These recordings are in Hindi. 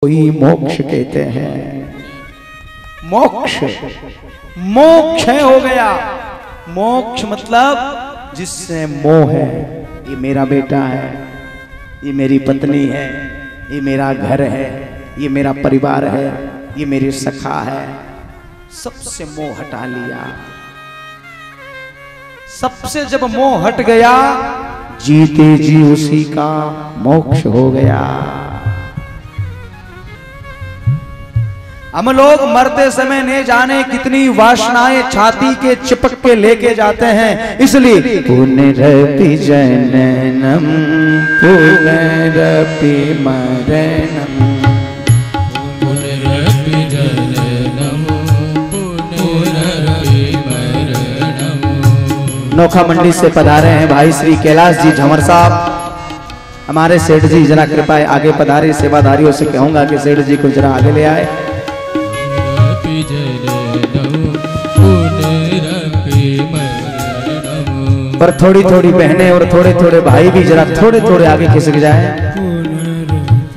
कोई मोक्ष कहते हैं। मोक्ष मोक्ष हो गया। मोक्ष मतलब जिससे मोह है, ये मेरा बेटा है, ये मेरी पत्नी है, ये मेरा घर है, ये मेरा परिवार है, ये मेरी सखा है, सबसे मोह हटा लिया। सबसे जब मोह हट गया, जीते जी उसी का मोक्ष हो गया। हम लोग मरते समय न जाने कितनी वासनाएं छाती के चिपक के लेके जाते हैं, इसलिए पुनरपि जननम पुनरपि मरणम, पुनरपि जननम पुनरपि मरणम। नोखा मंडी से पधारे हैं भाई श्री कैलाश जी झमर साहब। हमारे सेठ जी जरा कृपया आगे पधारे। सेवाधारियों से कहूंगा कि सेठ जी को जरा आगे ले आए। और थोड़ी थोड़ी बहनें और थोड़े थोड़े भाई भी जरा थोड़े थोड़े आगे खिसक जाए।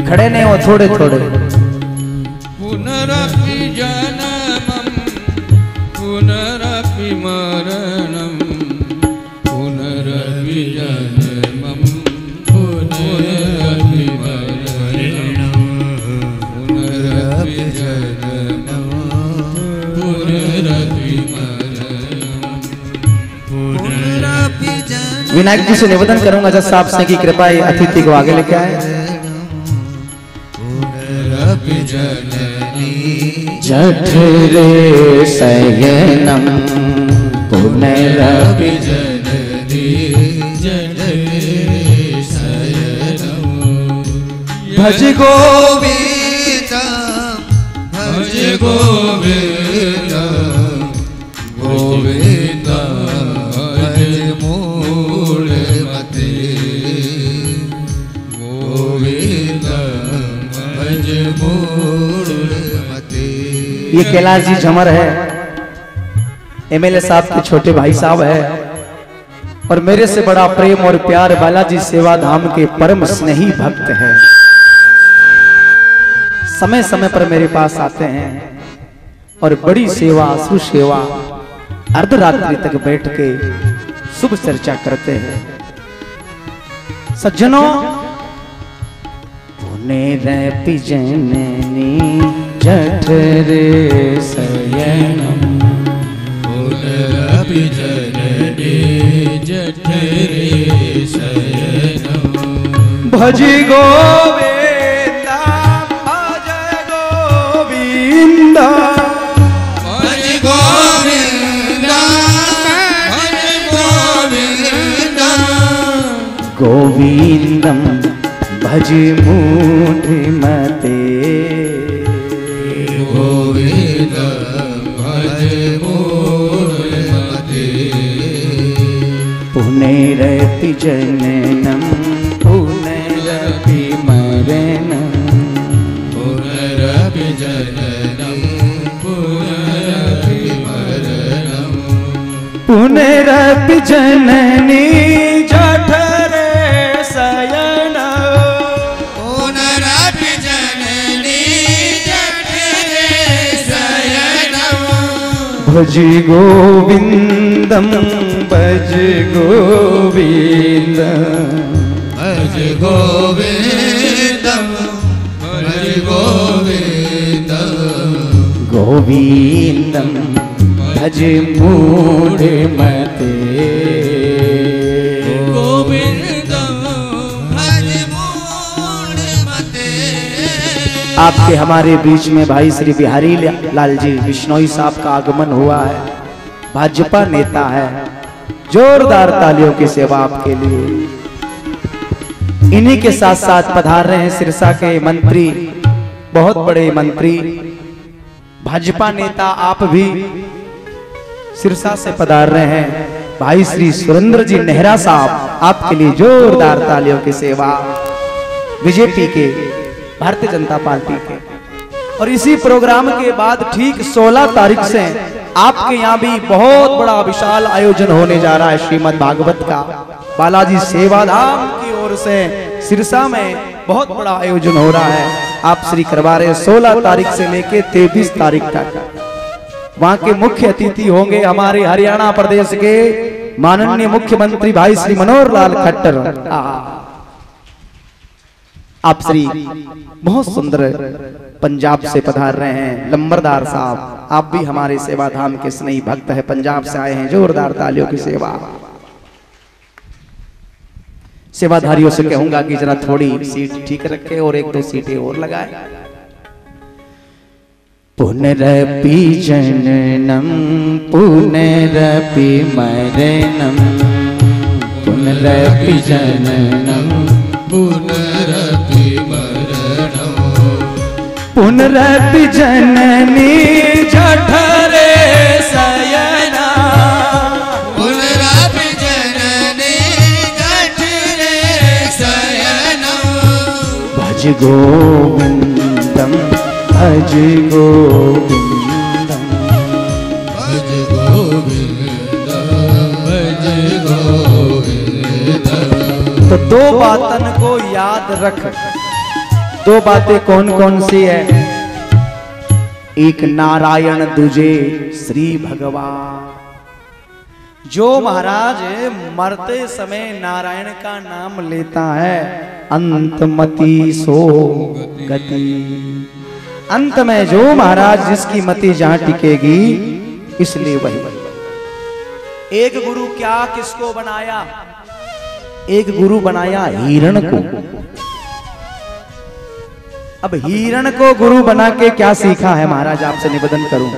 खड़े नहीं हो, थोड़े थोड़े। पुनरपि जननम पुनरपि मरणम, पुनरपि जननम पुनरपि मरणम, पुनरपि जननम पुनरपि मरणम, पुनरपि जननम। विनायक जी से निवेदन करूंगा जज साहब से कि कृपया अतिथि को आगे लेके आए। पुनरपि जननी जठरे शयनम पुनरपि जननी जठरे शयनम, भज गोविंदम भज गोविंदम गोविंदम भज मूढ़मते, गोविंदम भज मूढ़मते। ये कैलाश जी झमर है, एमएलए साहब के छोटे भाई साहब है, और मेरे से बड़ा प्रेम और प्यार बालाजी सेवा धाम के परम स्नेही भक्त हैं। समय समय पर मेरे पास आते हैं और बड़ी सेवा सुसेवा अर्धरात्रि तक बैठ के शुभ चर्चा करते हैं। सज्जनों, पुनरपि जननी जठरे शयनम, पुनरपि जननी जठरे शयनम, भज गोविंद भज गोविंद भज गोविंद भज गोविंद, गोविंदम भज मूढ़मते, गोविंद भज मूढ़मते, पुनरपि जननम पुनरपि मरणम, पुनरपि जननम पुनरपि मरणम, पुनरपि जननी जठरे शयनम, पुनरपि जननी जठरे शयनम, भज गोविंदम भज गोविंदम, भज गोविंदम भज गोविंदम, गोविंदम भज मूढ़मते, गोविंदम भज मूढ़मते। आपके हमारे बीच में भाई श्री बिहारी लाल जी बिश्नोई साहब का आगमन हुआ है। भाजपा नेता है। जोरदार तालियों की सेवा आपके लिए। इन्हीं के साथ साथ पधार रहे हैं सिरसा के मंत्री, बहुत बड़े मंत्री, भाजपा नेता। आप भी सिरसा से पधार रहे हैं भाई श्री सुरेंद्र जी नेहरा साहब, आपके लिए जोरदार तालियों की सेवा। बीजेपी के, भारतीय जनता पार्टी के। और इसी प्रोग्राम के बाद ठीक 16 तारीख से आपके यहाँ भी बहुत बड़ा विशाल आयोजन होने जा रहा है श्रीमद् भागवत का। बालाजी सेवाधाम की ओर से सिरसा में बहुत बड़ा आयोजन हो रहा है। आप श्री करवा रहे 16 तारीख से लेके 23 तारीख तक। वहां के मुख्य अतिथि होंगे हमारे हरियाणा प्रदेश के माननीय मुख्यमंत्री भाई श्री मनोहर लाल खट्टर। आप श्री बहुत सुंदर पंजाब से पधार रहे हैं लंबरदार साहब, आप भी हमारे सेवा धाम के स्नेही भक्त हैं, पंजाब से आए हैं। जोरदार तालियों की सेवा। सेवाधारियों से कहूंगा कि जरा थोड़ी सीट ठीक रखे और 1-2 सीटें और लगाए। पुनरपि जननम पुनरपि मरणम पुनरपि जननम पुनरपि मरणम पुनरपि जननी जठरे शयना पुनरपि जननी जठरे शयनम भज गोविंदम भज गोविंदम भज गोविंदम भज गोविंदम। तो 2 बातन को याद रख। 2 बातें कौन कौन सी है? एक नारायण, दूजे श्री भगवान। जो महाराज मरते समय नारायण का नाम लेता है अंतमति सो गति। अंत में जो महाराज जिसकी मति जहां टिकेगी, इसलिए वही। एक गुरु क्या किसको बनाया? एक गुरु बनाया हिरण को। अब हिरण को गुरु बना के क्या सीखा है महाराज? आपसे निवेदन करूं,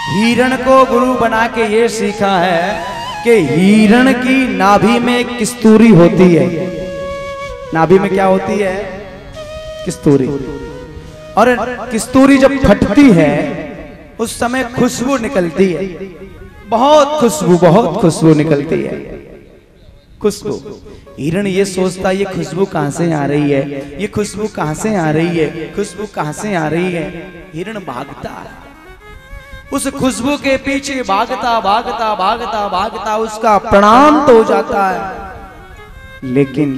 हिरण को गुरु बना के ये सीखा है कि हिरण की नाभि में किस्तूरी होती है। नाभि में क्या होती है? किस्तूरी। और किस्तूरी जब फटती है उस समय खुशबू निकलती है, बहुत खुशबू निकलती है। खुशबू। हिरण ये सोचता ये खुशबू कहां से आ रही है, ये खुशबू कहां से आ रही है, खुशबू कहां से आ रही है। हिरण भागता है, उस खुशबू के पीछे भागता भागता भागता भागता उसका प्रणाम तो हो जाता है, लेकिन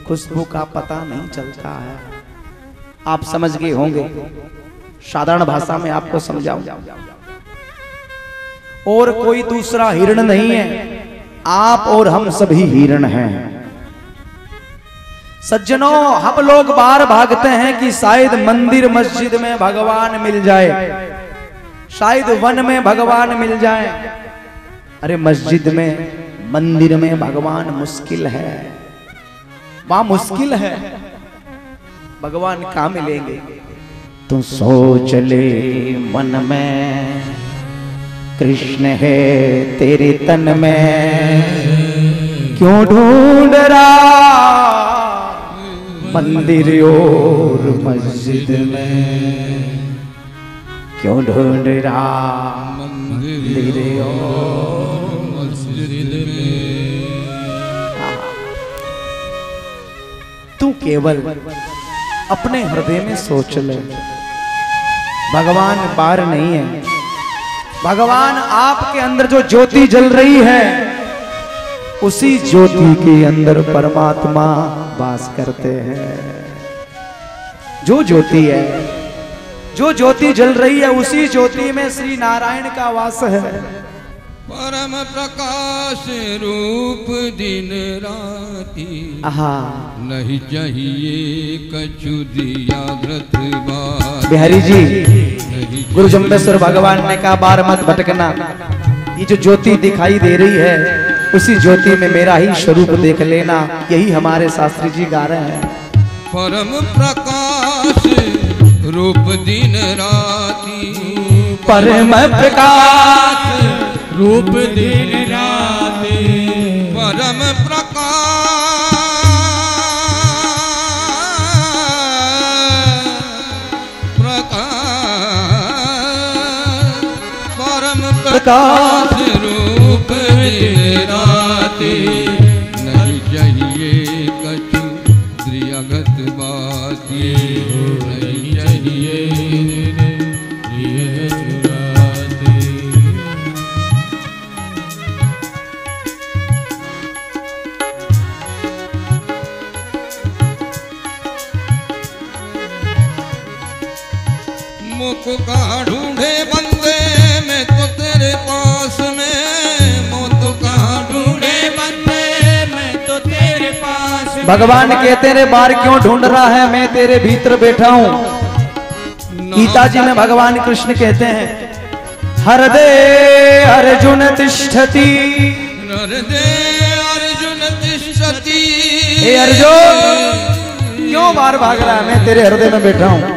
खुशबू का पता नहीं चलता है। आप समझ गए होंगे, साधारण भाषा में आपको समझाऊं। और कोई दूसरा हिरण नहीं है, आप और हम सभी हिरण हैं। सज्जनों, हम लोग बाहर भागते हैं कि शायद मंदिर मस्जिद में भगवान मिल जाए, शायद वन में भगवान मिल जाए। अरे मस्जिद में मंदिर में भगवान मुश्किल है, वहां मुश्किल है, भगवान कहां मिलेंगे? तू सोच ले मन में कृष्ण है तेरे तन में, क्यों ढूंढ रहा मंदिर और मस्जिद में, क्यों ढूंढ रहा मंदिर और मस्जिद में। तू केवल अपने हृदय में सोच ले, भगवान बाहर नहीं है। भगवान आपके अंदर जो ज्योति जल रही है, उसी ज्योति के अंदर परमात्मा वास करते हैं। जो ज्योति है, जो ज्योति जल रही है, उसी ज्योति में श्री नारायण का वास है। परम प्रकाश रूप दिन राति, नहीं चाहिए कछु दिया व्रत बार। बिहारी जी, गुरु जम्बेश्वर भगवान ने कहा बार मत भटकना, ये जो ज्योति दिखाई दे रही है उसी ज्योति में मेरा ही स्वरूप देख लेना। यही हमारे शास्त्री जी गा रहे हैं। परम प्रकाश रूप दिन राति, परम प्रकाश रूप दिन राति, परम प्रकाश परम प्रकाश रूप दिन राति, नहीं चाहिए कछु द्रियगत बाती, नहीं चाहिए मुख का ढूंढे बंदे मैं तो तेरे पास में, मुख का ढूंढे बंदे मैं तो तेरे पास में। भगवान कहते रे बाहर क्यों ढूंढ रहा है, मैं तेरे भीतर बैठा हूं। गीता जी में भगवान कृष्ण कहते हैं हरदे अर्जुन तिष्ठति, हरदे अर्जुन तिष्ठति। हे अर्जुन क्यों बाहर भाग रहा है, मैं तेरे हृदय में बैठा हूं।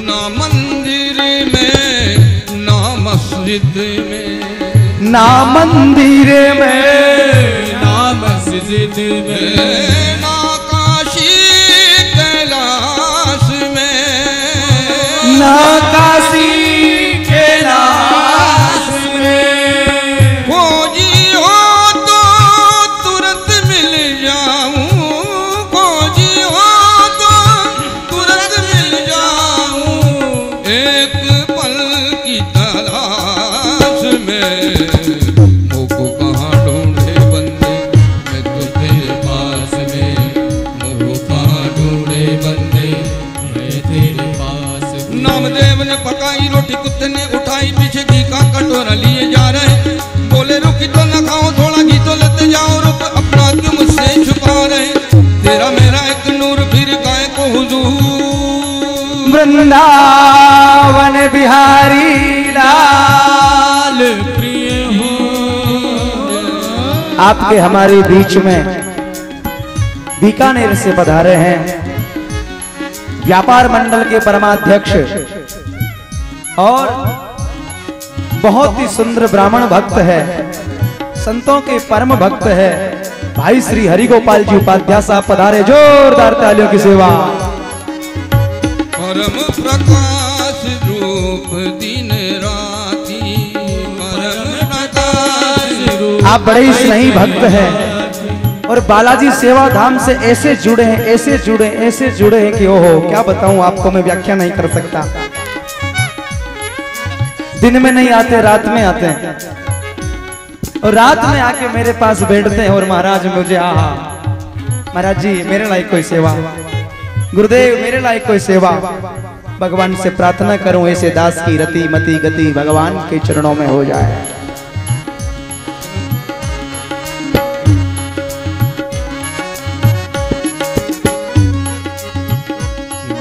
ना मंदिर में ना मस्जिद में, ना मंदिर में ना मस्जिद में, ना काशी कैलाश में, ना काशी कैलाश में। खोजी हो तो तुरंत मिल जाऊं, खोजी हो तो तुरंत मिल जाऊं, एक पल की तलाश में। मुख कहाँ ढूंढे बंदे मैं तो तेरे पास में, मुख कहाँ ढूंढे बंदे मैं तेरे पास में। नामदेव ने पकाई रोटी, कुत्ते ने उठाई, पीछे घी का कटोरा लिए जा रहे। बोले रुकी तो न खाओ, थोड़ा घी तो लेते जाओ, रुक अपना क्यों मुझसे छुपा रहे। तेरा मेरा एक नूर फिर गाय को हुजूर। वृंदावन बिहारी लाल प्रिय हो आपके हमारे बीच में बीकानेर से पधारे हैं व्यापार मंडल के परमाध्यक्ष और बहुत ही सुंदर ब्राह्मण भक्त है, संतों के परम भक्त है भाई श्री हरिगोपाल जी उपाध्याय साहब पधारे। जोरदार तालियों की सेवा। परम प्रकाश रूप दिन राती, परम प्रकाश रूप। आप बड़े ही स्नेही भक्त हैं और बालाजी सेवा धाम से ऐसे जुड़े हैं, ऐसे जुड़े, ऐसे जुड़े हैं कि ओहो क्या बताऊं आपको, मैं व्याख्या नहीं कर सकता। दिन में नहीं आते, रात में आते हैं और रात में आके मेरे पास बैठते हैं और महाराज मुझे आहा महाराज जी मेरे लायक कोई सेवा, गुरुदेव मेरे लायक कोई सेवा। भगवान से प्रार्थना करूं ऐसे दास की रति मति गति भगवान के चरणों में हो जाए।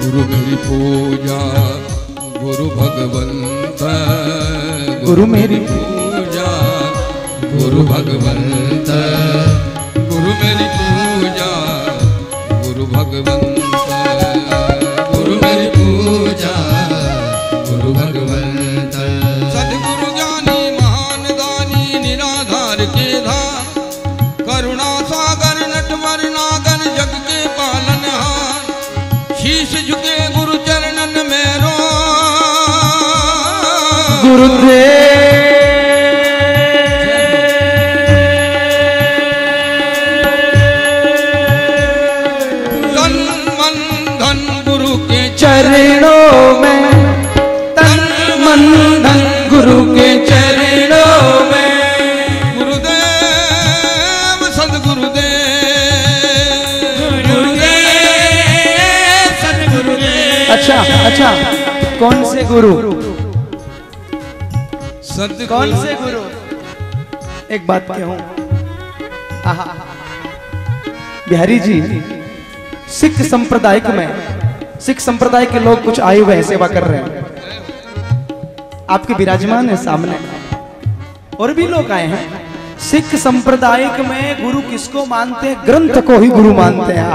गुरु मेरी पूजा गुरु भगवंत, गुरु मेरी पूजा गुरु भगवंत, गुरु मेरी पूजा गुरु भगवंत, गुरु मेरी पूजा गुरु भगवंत। सद्गुरु ज्ञानी महान दानी निराधार के धाम, करुणा सागर नटवर नागर जग के पालनहार। शीश झुके गुरु चरणन में रो गुरुदेव। तन मन धन गुरु के चरणों में, तन मन धन गुरु के चरणों में। गुरुदेव सदगुरुदेव, अच्छा अच्छा कौन से गुरु, कौन से गुरु? एक बात कहूं, बिहारी जी सिख संप्रदायिक में, सिख संप्रदाय के लोग कुछ आए हुए हैं सेवा कर रहे हैं, आपके विराजमान है सामने, और भी लोग आए हैं। सिख संप्रदायिक में गुरु किसको मानते हैं? ग्रंथ को ही गुरु मानते हैं।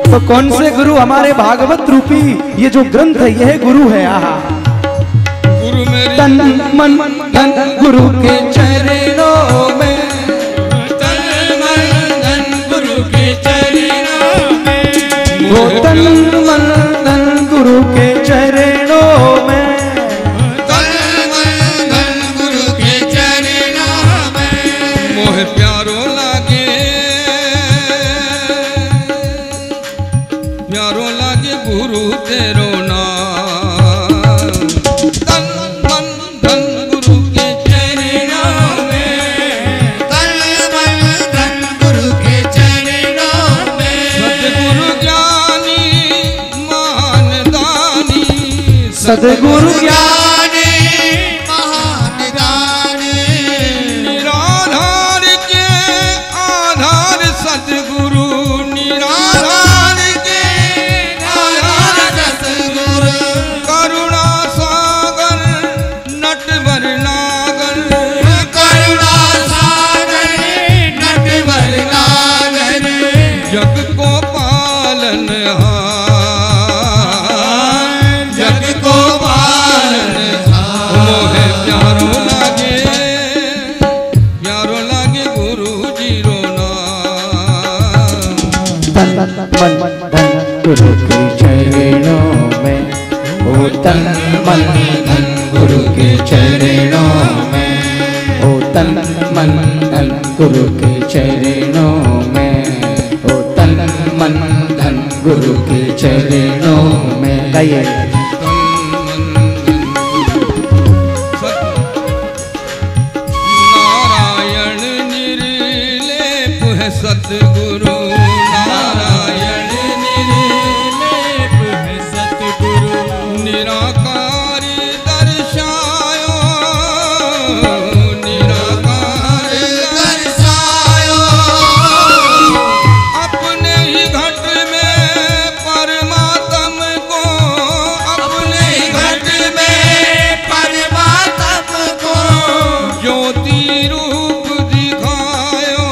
तो कौन से गुरु? हमारे भागवत रूपी ये जो ग्रंथ है यह गुरु है। गुरु मेरी तन मन धन गुरु के चरणों में, तन मन धन गुरु के चरणों में, वो तन मन धन गुरु के चरणों में, तन मन धन गुरु के चरणों में। मोह प्यारो लागे, प्यारो लागे गुरु तेरो नाम। तन मन धन गुरु के चरणों में, तन मन धन गुरु के चरणों में। सतगुरु ज्ञानी महान सदगुरु ज्ञानी महान ज्ञानी निराधार के आधार सदगुरु निराधार के आधार सदगुरु करुणा सागर नटवर नागर करुणा सागर नटवर नागर जग को पालनहार जग को पालनहार मोहे प्यारो लागे गुरु जी रो नाम तन मन धन गुरु के चरणों में ओ तन मन धन गुरु के चरणों में ओ तन मन धन गुरु के चरणों में ओ तन मन धन गुरु के चरणों में गाइए नारायण निर्लेप है सतगुरु नारायण निर्लेप है सतगुरु निराकार दर्शायो निराकार दर्शायो अपने ही घट में परमात्म को अपने ही घट में परमात्म को ज्योति रूप दिखायो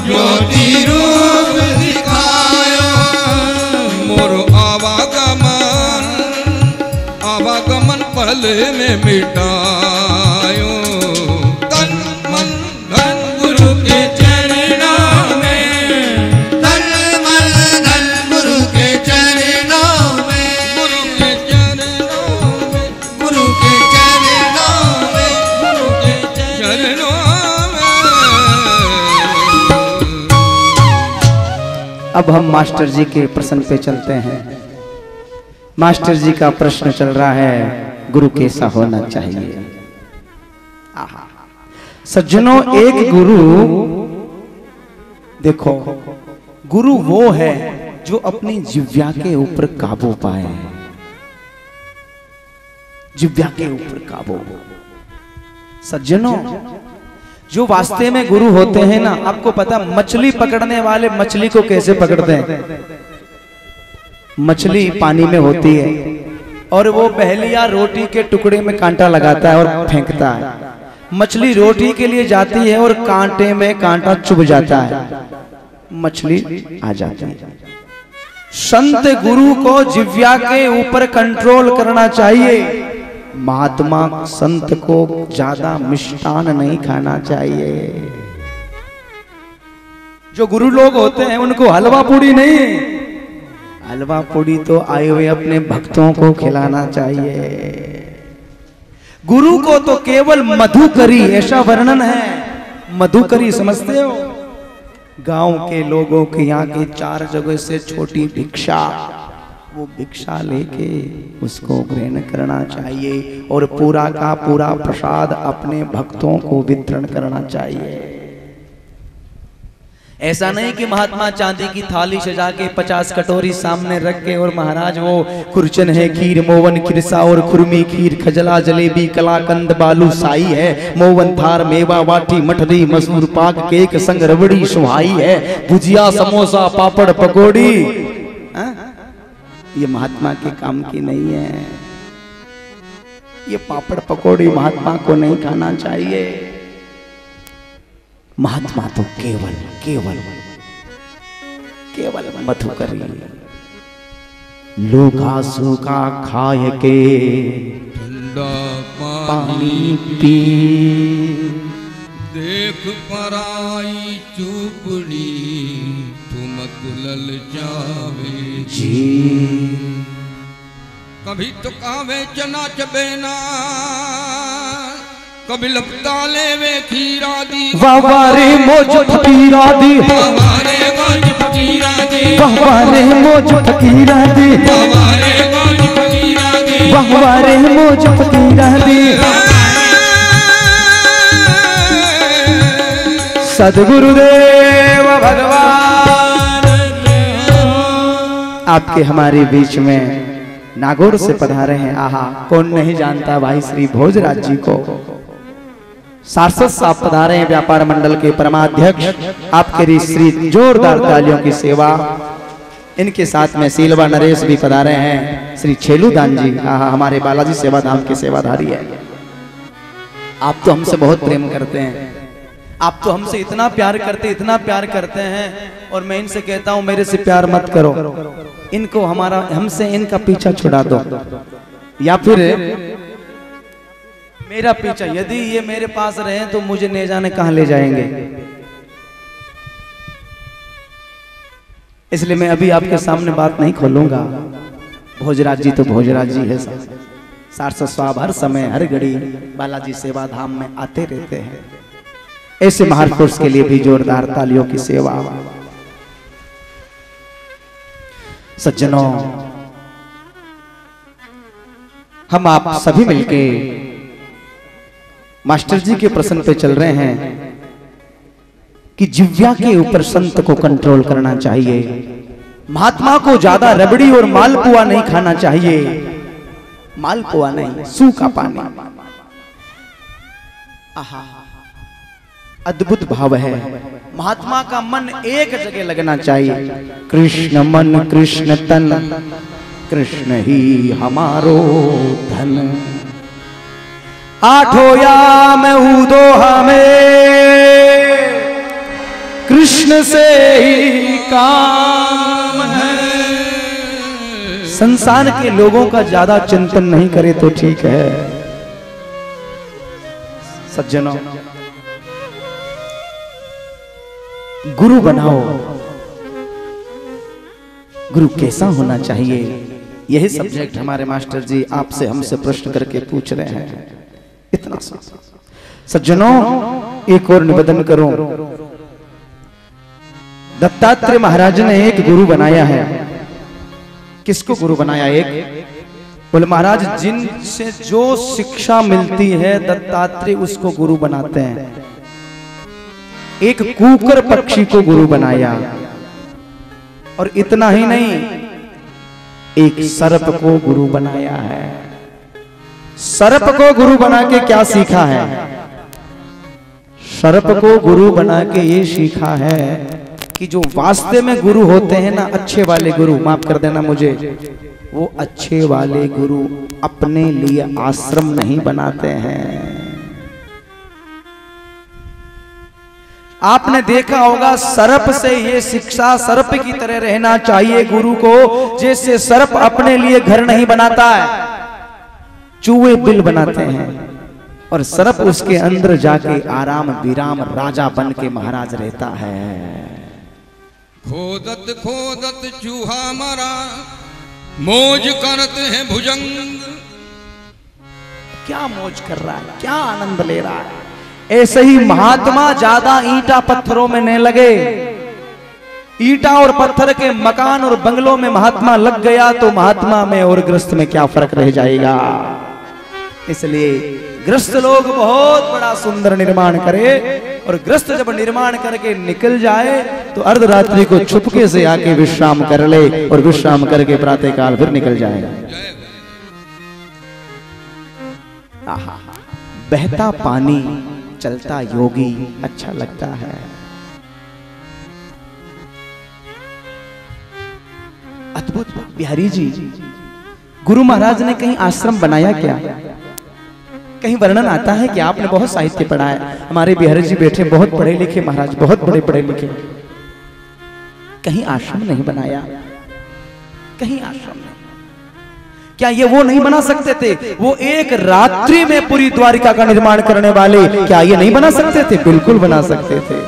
ज्योति रूप दिखायो मोरो आवागमन पल में मिटायो तन मन धन गुरु के चरणों में तन मन धन गुरु के चरणों में गुरु के चरणों में गुरु के चरणों में गुरु के चरणों में अब हम मास्टर जी के प्रश्न पे चलते हैं। मास्टर जी का प्रश्न चल रहा है गुरु कैसा होना चाहिए। आहा। सज्जनों एक गुरु देखो गुरु वो है जो अपनी जिह्वा के ऊपर काबू पाए जिह्वा के ऊपर काबू। सज्जनों जो वास्ते में गुरु होते हैं ना आपको पता मछली पकड़ने वाले मछली को कैसे पकड़ते हैं। मछली पानी में होती है और वो पहलिया रोटी के टुकड़े में कांटा लगाता है और फेंकता है। मछली रोटी के लिए जाती है और कांटे में कांटा चुभ जाता है मछली आ जाती है। संत गुरु को जिह्वा के ऊपर कंट्रोल करना चाहिए। महात्मा संत को ज्यादा मिष्टान नहीं खाना चाहिए। जो गुरु लोग होते हैं उनको हलवा पूड़ी नहीं हलवा पूड़ी तो आए हुए अपने भक्तों को खिलाना चाहिए। गुरु को तो केवल मधुकरी ऐसा वर्णन है। मधुकरी समझते हो गांव के लोगों के यहाँ की 4 जगह से छोटी भिक्षा वो भिक्षा लेके उसको ग्रहण करना चाहिए और पूरा का पूरा प्रसाद अपने भक्तों को वितरण करना चाहिए। ऐसा नहीं कि महात्मा चांदी की थाली सजा के 50 कटोरी सामने रख के और महाराज वो खुरचन है खीर मोवन खिरसा और खुरमी खीर खजला जलेबी कलाकंद बालू साई है मोवन थार मेवा वाटी मठरी मसूर पाक केक संग रबड़ी सुहाई है भुजिया समोसा पापड़ पकौड़ी। ये महात्मा के काम की नहीं है। ये पापड़ पकौड़ी महात्मा को नहीं खाना चाहिए। महात्मा तो केवल केवल केवल मधुकरी लूखा सूखा खाए के ठंडा पानी पी देख पराई चुपड़ी तू मत ललचावे जी। कभी तो कावे चना चबेना कभी लपटा लेवे खीरा दी वावारे मोज फकीरा दी वावारे मोज फकीरा दी वावारे मोज फकीरा दी वावारे मोज फकीरा दी वावारे मोज फकीरा दी। सद्गुरुदेव भगवान आपके हमारे बीच में नागौर से पधारे हैं। आहा, कौन नहीं जानता भाई श्री भोजराज जी को। सारस्वत साहब पधारे हैं, व्यापार मंडल के परमाध्यक्ष। आपके लिए श्री जोरदार तालियों की सेवा। इनके साथ में सीलवा नरेश भी पधारे हैं, श्री छेलूदान जी। आहा, हमारे बालाजी सेवा धाम के सेवाधारी है। आप तो हमसे बहुत प्रेम करते हैं, आप तो हमसे इतना प्यार करते हैं, और मैं इनसे कहता हूं मेरे से प्यार मत करो, इनको हमसे इनका पीछा छुड़ा दो, या फिर मेरा पीछा। यदि ये मेरे पास रहे तो मुझे न जाने कहां ले जाएंगे। इसलिए मैं अभी आपके सामने बात नहीं खोलूंगा। भोजराज जी तो भोजराज जी है। सारस्वत साहब हर समय हर घड़ी बालाजी सेवा धाम में आते रहते हैं। ऐसे महापुरुष के लिए भी जोरदार तालियों की सेवा। सज्जनों, हम आप सभी मिलके मास्टर जी के प्रश्न पे चल रहे हैं कि जिव्या के ऊपर संत को कंट्रोल करना चाहिए। महात्मा को ज्यादा रबड़ी और मालपुआ नहीं खाना चाहिए। मालपुआ नहीं, सूखा पानी। आहा, अद्भुत भाव है। महात्मा का मन एक जगह लगना चाहिए। कृष्ण मन कृष्ण तन, कृष्ण ही हमारो धन। आठों याम उदो हमें, कृष्ण से ही काम है। संसार के लोगों का ज्यादा चिंतन नहीं करे तो ठीक है। सज्जनों, गुरु बनाओ। गुरु कैसा होना चाहिए, यही सब्जेक्ट हमारे मास्टर जी आपसे हमसे प्रश्न करके पूछ रहे हैं। इतना सज्जनों, एक और निवेदन करूं। दत्तात्रेय महाराज ने एक गुरु बनाया है। किसको गुरु बनाया? एक बोले महाराज, जिनसे जो शिक्षा मिलती है दत्तात्रेय उसको गुरु बनाते हैं। एक कूकर पक्षी को गुरु बनाया, और इतना ही नहीं, एक सर्प को गुरु बनाया है। सर्प को गुरु बना के क्या सीखा है? सर्प को गुरु बना के ये सीखा है कि जो वास्तव में गुरु होते हैं ना, अच्छे वाले गुरु, माफ कर देना मुझे, वो अच्छे वाले गुरु अपने लिए आश्रम नहीं बनाते हैं। आपने देखा होगा सर्प से ये शिक्षा, सर्प की तरह रहना चाहिए गुरु को, जैसे सर्प अपने लिए घर नहीं बनाता है, चूहे बिल बनाते हैं, और सर्प उसके अंदर जाके आराम विराम राजा बन के महाराज रहता है। खोदत खोदत चूहा मरा, मौज करते हैं भुजंग। क्या मौज कर रहा है, क्या आनंद ले रहा है। ऐसे ही महात्मा ज्यादा ईंटा पत्थरों में नहीं लगे। ईंटा और पत्थर के मकान और बंगलों में महात्मा लग गया तो महात्मा में और गृहस्थ में क्या फर्क रह जाएगा। इसलिए गृहस्थ लोग बहुत बड़ा सुंदर निर्माण करे, और गृहस्थ जब निर्माण करके निकल जाए तो अर्धरात्रि को छुपके से आके विश्राम कर ले, और विश्राम करके प्रातः काल फिर निकल जाएगा। बहता पानी चलता योगी अच्छा लगता है। अद्भुत बिहारी जी, गुरु महाराज ने कहीं आश्रम बनाया क्या? कहीं वर्णन आता है कि आपने बहुत साहित्य पढ़ा है। हमारे बिहारी जी बैठे, बहुत पढ़े लिखे महाराज, बहुत बड़े पढ़े लिखे। कहीं आश्रम नहीं बनाया, कहीं आश्रम नहीं। क्या ये वो नहीं बना सकते थे? वो एक रात्रि में पूरी द्वारिका का निर्माण करने वाले, क्या ये नहीं बना सकते थे? बिल्कुल बना सकते थे।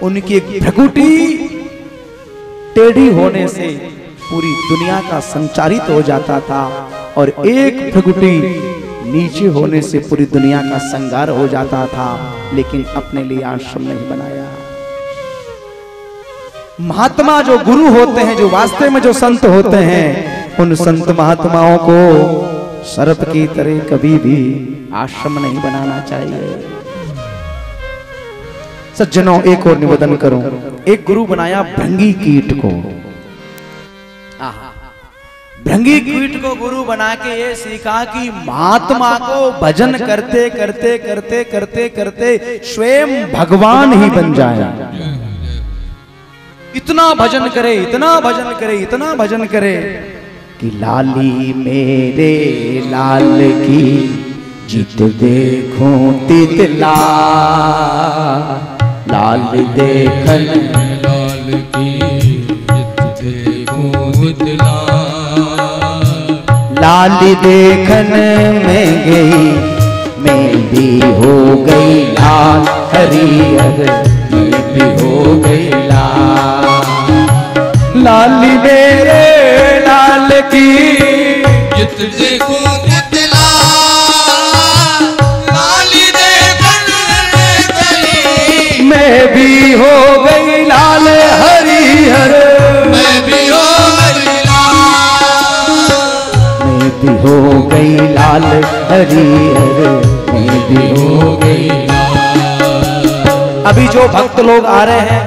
उनकी एक भ्रकुटी टेढ़ी होने से पूरी दुनिया का संचारित हो जाता था, और एक भ्रकुटी नीचे होने से पूरी दुनिया का संगार हो जाता था, लेकिन अपने लिए आश्रम नहीं बनाया। महात्मा जो गुरु होते हैं, जो वास्तव में जो संत होते हैं, उन संत महात्माओं को सर्प की तरह कभी भी आश्रम नहीं बनाना चाहिए। सज्जनों, एक और निवेदन करूं। एक गुरु बनाया भृंगी कीट को। भृंगी कीट को गुरु बना के ये सीखा कि महात्मा को भजन करते करते करते करते करते स्वयं भगवान ही बन जाए। इतना भजन करे, इतना भजन करे, इतना भजन करे कि लाली मेरे लाल की जित देखूं तितला, लाल देखन लाल की जित देखूं तितला, लाल देखन में गई मैं भी हो गई लाल, हरिहर मैं भी हो गई लाल, लाल मेरे लाल की जित देखूं तितला, लाली देखन में गई मैं भी हो गई लाल, हरिहर मैं भी हो गई लाल, मैं भी हो गई लाल, हरिहर मैं भी हो गई। अभी जो भक्त लोग आ रहे हैं,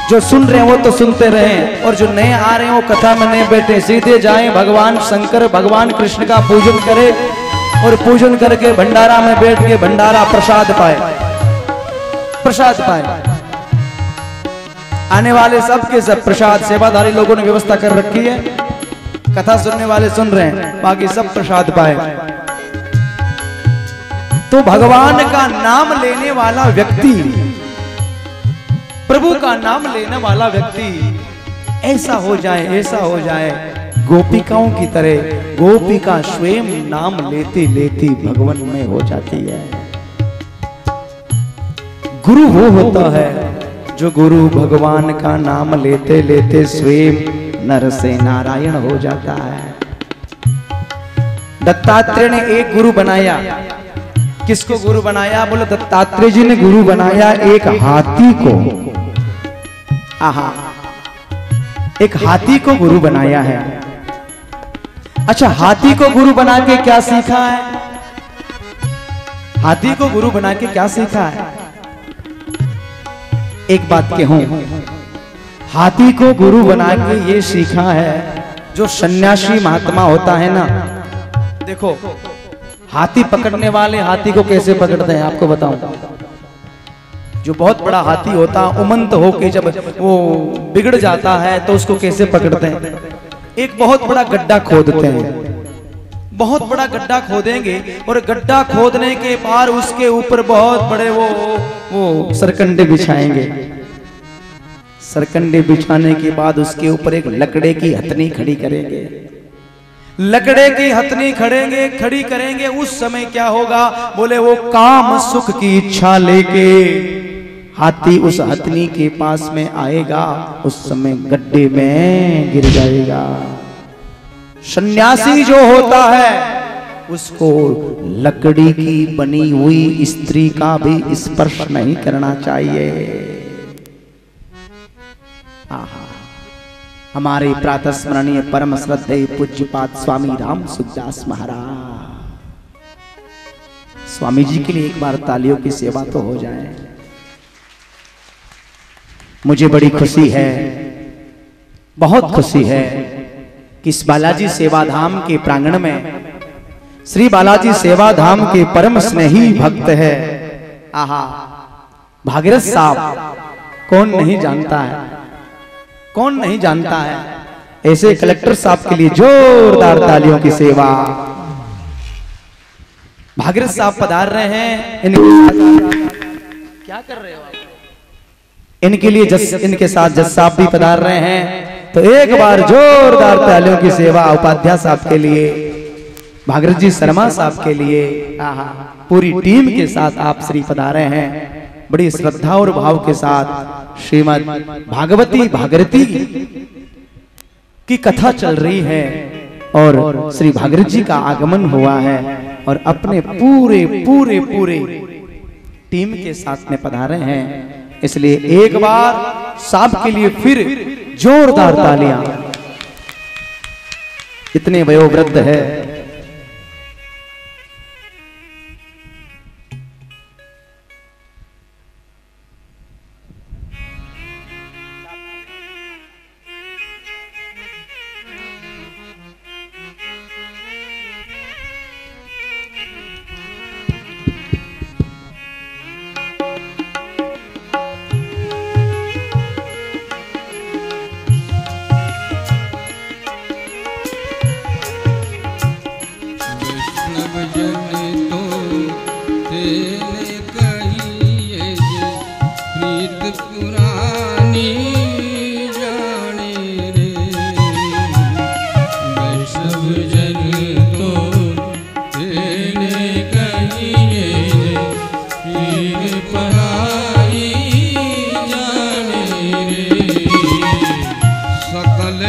जो सुन रहे हैं वो तो सुनते रहें, और जो नए आ रहे हैं वो कथा में नहीं बैठे, सीधे जाएं भगवान शंकर भगवान कृष्ण का पूजन करें, और पूजन करके भंडारा में बैठ के भंडारा प्रसाद पाए, प्रसाद पाए। आने वाले सब के सब प्रसाद सेवाधारी लोगों ने व्यवस्था कर रखी है, कथा सुनने वाले सुन रहे हैं, बाकी सब प्रसाद पाए। तो भगवान का नाम लेने वाला व्यक्ति, प्रभु का नाम लेने वाला व्यक्ति ऐसा हो जाए, ऐसा हो जाए गोपिकाओं की तरह, गोपिका स्वयं नाम लेते लेते भगवान में हो जाती है। गुरु वो होता है जो गुरु भगवान का नाम लेते लेते स्वयं नर से नारायण हो जाता है। दत्तात्रेय ने एक गुरु बनाया, किसको गुरु बनाया? बोलो दत्तात्रेय जी ने गुरु बनाया एक हाथी को। आहा, एक हाथी को गुरु बनाया है। अच्छा, हाथी को गुरु बना के क्या सीखा है? हाथी को गुरु बना के क्या सीखा है? एक बात कहूं, हाथी को गुरु बना के ये सीखा है, जो सन्यासी महात्मा होता है ना, देखो हाथी पकड़ने वाले हाथी को कैसे पकड़ते हैं आपको बताऊं। जो बहुत बड़ा हाथी होता है, उमंत होके जब वो बिगड़ जाता है तो उसको कैसे पकड़ते हैं? एक बहुत बड़ा गड्ढा खोदते हैं, बहुत बड़ा गड्ढा खोदेंगे, और गड्ढा खोदने के बाद उसके ऊपर बहुत बड़े वो सरकंडे बिछाएंगे। सरकंडे बिछाने के बाद उसके ऊपर एक लकड़े की हथनी खड़ी करेंगे, लकड़े की हथनी खड़ी करेंगे। उस समय क्या होगा? बोले वो काम सुख की इच्छा लेके हाथी उस हथनी के पास में आएगा, उस समय गड्ढे में गिर जाएगा। सन्यासी जो होता है उसको लकड़ी की बनी हुई स्त्री का भी स्पर्श नहीं करना चाहिए। आहा, हमारे प्रातः स्मरणीय परम श्रद्धेय पूज्यपाद स्वामी राम सुखदास महाराज, स्वामी जी के लिए एक बार तालियों की सेवा तो हो जाए। मुझे बड़ी खुशी है, बहुत खुशी है कि इस बालाजी सेवा धाम के प्रांगण में श्री बालाजी सेवा धाम के परम स्नेही भक्त है, आहा, भागीरथ साहब। कौन नहीं जानता है, कौन नहीं जानता है? ऐसे कलेक्टर साहब के लिए जोरदार तालियों की सेवा। भागीरथ साहब पधार रहे हैं, क्या कर रहे हो? इनके लिए इनके साथ जज साहब भी पधार रहे हैं, तो एक बार जोरदार तालियों की सेवा उपाध्याय साहब के लिए, भागीरथ जी शर्मा साहब के लिए, आहा, पूरी टीम के साथ आप श्री पधारे हैं। बड़ी श्रद्धा और भाव के साथ श्रीमद् भागवती भागीरथी की कथा चल रही है, और श्री भागीरथ जी का आगमन हुआ है, और अपने पूरे पूरे पूरे टीम के साथ में पधारे हैं। इसलिए एक बार साहब के लिए फिर जोरदार तालियां। इतने वयोवृद्ध है,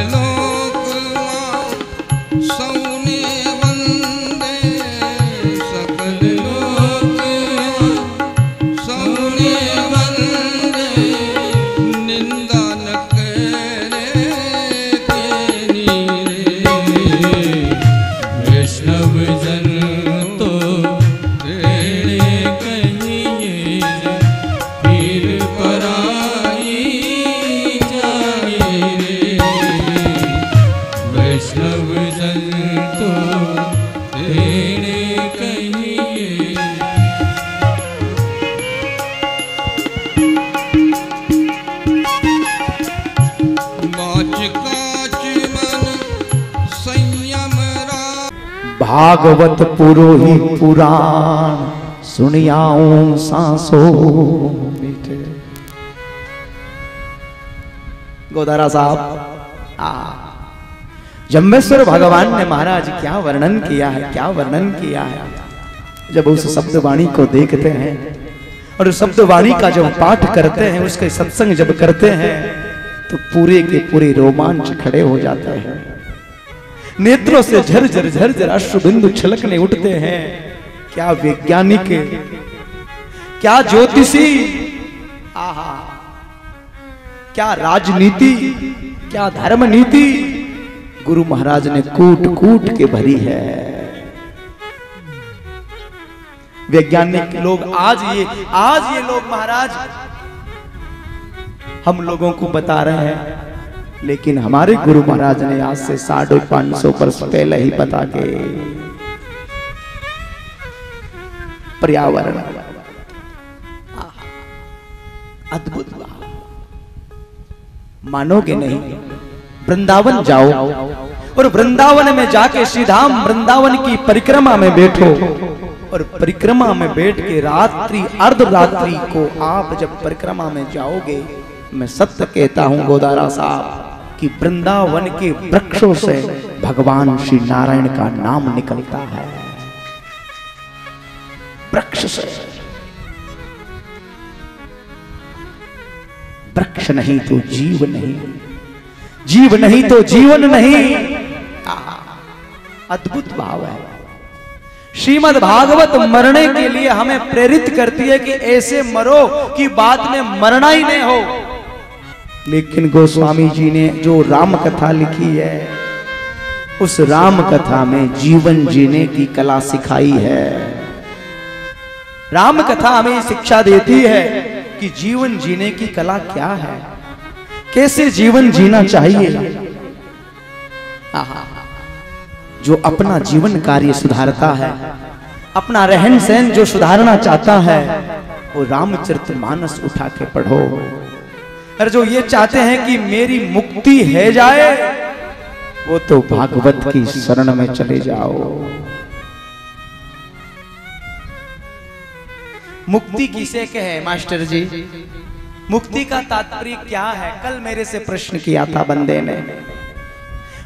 लोक सौने वंदे सकल लोक सौने वंदे निंदा न करे तेरी रे वैष्णव जन तो तेरे कहिए पीर पराई जाए रे वैष्णव जन तो तेरे कहिए बाच काच मन संयम रा भागवत पुरोहि पुराण सुनियाऊं सांसों मीठे। गोदारा साहब जम्बेश्वर भगवान ने महाराज क्या वर्णन किया है, क्या वर्णन किया है। जब उस शब्दवाणी को देखते हैं और उस शब्दवाणी का जब पाठ करते हैं, उसके सत्संग जब करते हैं तो पूरे के पूरे रोमांच खड़े हो जाते हैं। नेत्रों से झरझर झरझर अश्रुबिंदु छलकने उठते हैं। क्या वैज्ञानिक, क्या ज्योतिषी, आहा, क्या राजनीति, क्या धर्म नीति गुरु महाराज ने कूट कूट के भरी है। वैज्ञानिक लोग आज ये लोग महाराज हम लोगों को बता रहे हैं, लेकिन हमारे गुरु महाराज ने आज से 550 वर्ष पहले ही बता के पर्यावरण अद्भुत, मानोगे नहीं। वृंदावन जाओ और वृंदावन में जाके श्रीधाम वृंदावन की परिक्रमा में बैठो और परिक्रमा में बैठ के रात्रि अर्धरात्रि को आप जब परिक्रमा में जाओगे, मैं सत्य कहता हूं गोदारा साहब कि वृंदावन के वृक्षों से भगवान श्री नारायण का नाम निकलता है। वृक्ष से, वृक्ष नहीं तो जीव नहीं, जीव नहीं तो जीवन नहीं। अद्भुत भाव है। श्रीमद् भागवत मरने के लिए हमें प्रेरित करती है कि ऐसे मरो कि बाद में मरना ही नहीं हो। लेकिन गोस्वामी जी ने जो राम कथा लिखी है, उस राम कथा में जीवन जीने की कला सिखाई है। राम कथा हमें शिक्षा देती है कि जीवन जीने की कला क्या है, कैसे जीवन जीना चाहिए। जो अपना जीवन कार्य सुधारता है, अपना रहन सहन जो सुधारना चाहता है, वो रामचरितमानस उठा के पढ़ो। और जो ये चाहते हैं कि मेरी मुक्ति है जाए, वो तो भागवत की शरण में चले जाओ। मुक्ति किसे कहे मास्टर जी? मुक्ति का तात्पर्य क्या है? कल मेरे से प्रश्न किया था बंदे ने।